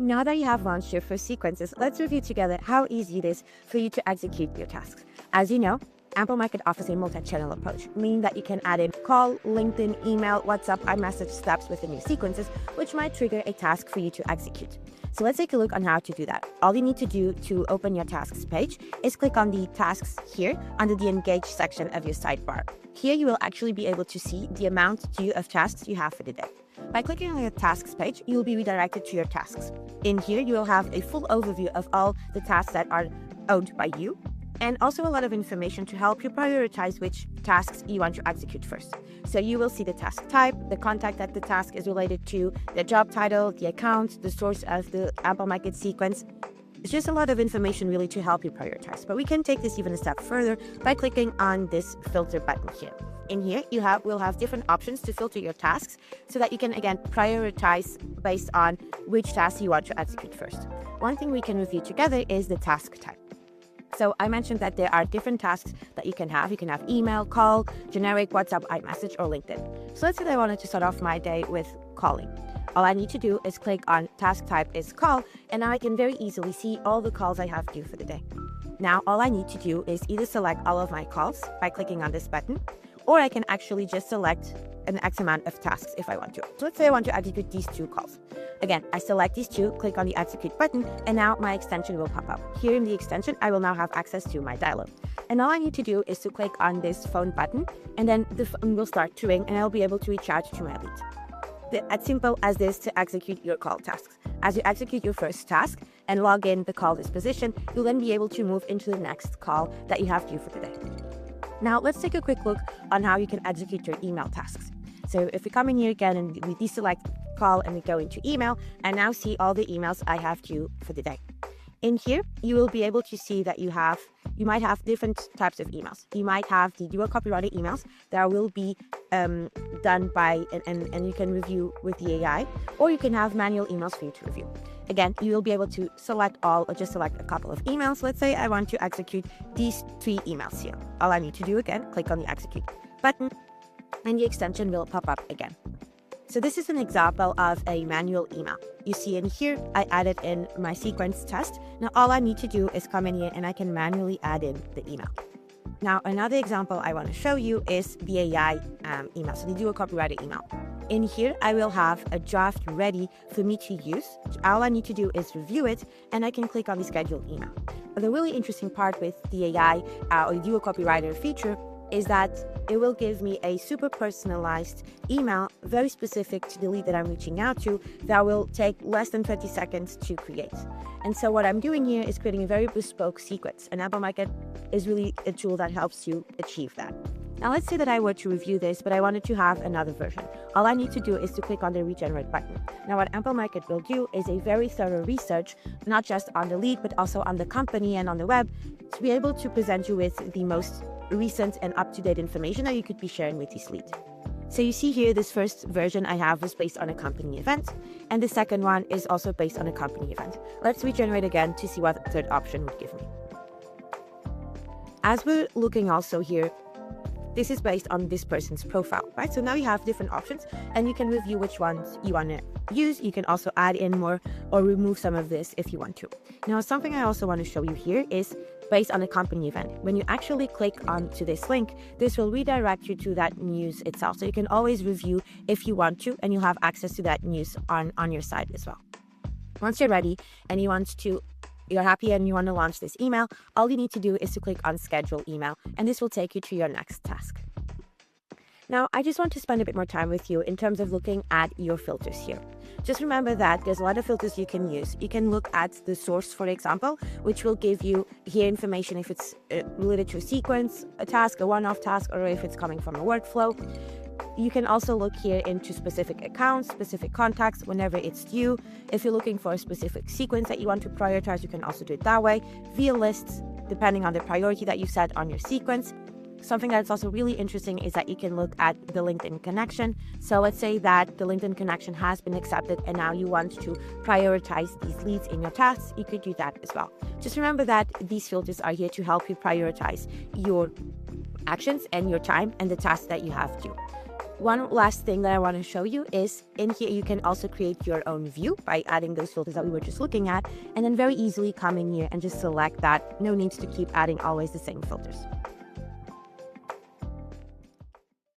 Now that you have launched your first sequences, let's review together how easy it is for you to execute your tasks. As you know, Ample Market offers a multi-channel approach, meaning that you can add in call, LinkedIn, email, WhatsApp, iMessage steps within your sequences, which might trigger a task for you to execute. So let's take a look on how to do that. All you need to do to open your tasks page is click on the tasks here under the engage section of your sidebar. Here you will actually be able to see the amount due of tasks you have for the day. By clicking on your tasks page, you will be redirected to your tasks. In here, you will have a full overview of all the tasks that are owned by you, and also a lot of information to help you prioritize which tasks you want to execute first. So you will see the task type, the contact that the task is related to, the job title, the account, the source of the Ample Market sequence. It's just a lot of information really to help you prioritize. But we can take this even a step further by clicking on this filter button here. In here, we'll have different options to filter your tasks so that you can, again, prioritize based on which tasks you want to execute first. One thing we can review together is the task type. So I mentioned that there are different tasks that you can have. You can have email, call, generic, WhatsApp, iMessage, or LinkedIn. So let's say that I wanted to start off my day with calling. All I need to do is click on task type is call, and now I can very easily see all the calls I have due for the day. Now, all I need to do is either select all of my calls by clicking on this button, or I can actually just select an X amount of tasks if I want to. So let's say I want to execute these 2 calls. Again, I select these 2, click on the execute button, and now my extension will pop up. Here in the extension, I will now have access to my dial-up. And all I need to do is to click on this phone button, and then the phone will start to ring, and I'll be able to reach out to my lead. As simple as this to execute your call tasks. As you execute your first task and log in the call disposition, you'll then be able to move into the next call that you have due for the day. Now, let's take a quick look on how you can execute your email tasks. So if we come in here again and we deselect call and we go into email, I now see all the emails I have due for the day. In here, you will be able to see that you might have different types of emails. You might have the dual copyrighted emails that will be done by, and you can review with the AI, or you can have manual emails for you to review. Again, you will be able to select all or just select a couple of emails. Let's say I want to execute these 3 emails here. All I need to do again, click on the execute button, and the extension will pop up again. So this is an example of a manual email. You see in here, I added in my sequence test. Now all I need to do is come in here and I can manually add in the email. Now another example I want to show you is the AI email, so the dual copyrighted email. In here, I will have a draft ready for me to use. All I need to do is review it, and I can click on the scheduled email. But the really interesting part with the AI or the dual copywriter feature is that it will give me a super personalized email, very specific to the lead that I'm reaching out to, that will take less than 20 seconds to create. And so what I'm doing here is creating a very bespoke sequence, and Ample Market is really a tool that helps you achieve that. Now let's say that I were to review this, but I wanted to have another version. All I need to do is to click on the regenerate button. Now what Ample Market will do is a very thorough research, not just on the lead, but also on the company and on the web, to be able to present you with the most recent and up-to-date information that you could be sharing with this lead. So you see here, this first version I have was based on a company event, and the second one is also based on a company event. Let's regenerate again to see what the third option would give me. As we're looking also here, this is based on this person's profile, right? So now you have different options and you can review which ones you want to use. You can also add in more or remove some of this if you want to. Now, something I also want to show you here is based on a company event. When you actually click onto this link, this will redirect you to that news itself. So you can always review if you want to, and you'll have access to that news on your side as well. Once you're ready and you're happy and you want to launch this email, all you need to do is to click on schedule email, and this will take you to your next task. Now, I just want to spend a bit more time with you in terms of looking at your filters here. Just remember that there's a lot of filters you can use. You can look at the source, for example, which will give you here information if it's related to a sequence, a task, a one-off task, or if it's coming from a workflow. You can also look here into specific accounts, specific contacts, whenever it's due. If you're looking for a specific sequence that you want to prioritize, you can also do it that way. Via lists, depending on the priority that you set on your sequence. Something that's also really interesting is that you can look at the LinkedIn connection. So let's say that the LinkedIn connection has been accepted and now you want to prioritize these leads in your tasks, you could do that as well. Just remember that these filters are here to help you prioritize your actions and your time and the tasks that you have due. One last thing that I want to show you is in here you can also create your own view by adding those filters that we were just looking at, and then very easily come in here and just select that. No need to keep adding always the same filters.